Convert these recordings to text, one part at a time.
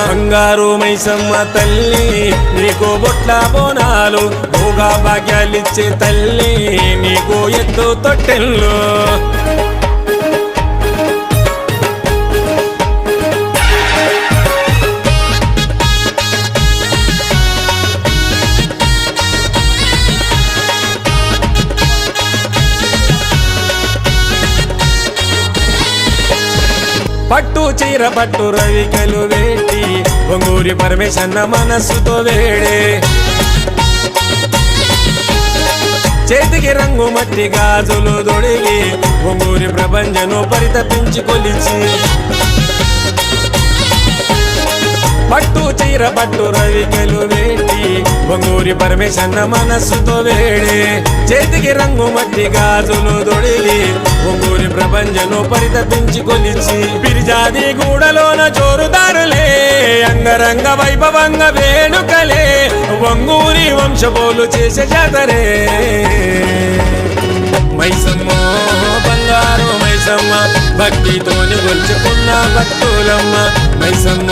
బంగారు మైసమ్మ తల్లి నీకు బొట్ల బోనాలు భోగా భాగ్యాలిచ్చే తల్లి నీకు ఎత్తు తొట్టెల్లో పట్టు చీర పట్టు రవికలు వేటి బొంగూరి పరమేశన్న మనస్సుతో వేడే చేతికి రంగు మట్టి గాజులు దొడిగి బొంగూరి ప్రపంచను పరితపించి కొలిచి పట్టు చీర పట్టు రవికలు వేటి బొంగూరి పరమేశన్న మనస్సుతో వేడే చేతికి రంగు మట్టి గాజులు దొడిగి బొంగూరి ప్రపంచను పరితపించి కొలిచి బిరిజాది గూడలోన జోరుదారులే అంగరంగ వైభవంగా వేణుకలే బొంగూరి వంశపోలు చేసే జాతరే మైసమ్మ బంగారు మైసమ్మ భక్తితోని గొలుచుకున్న భక్తులమ్మ మైసమ్మ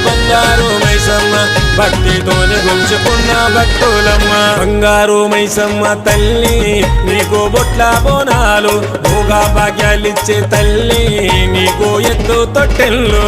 బంగారు మైసమ్మ భక్తితోని గొలుచుకున్న భక్తులమ్మ బంగారు మైసమ్మ తల్లి నీకు బొట్ల బోనాలు భోగా భాగ్యాలిచ్చే తల్లి నీకు ఎత్తు తొట్టెల్లో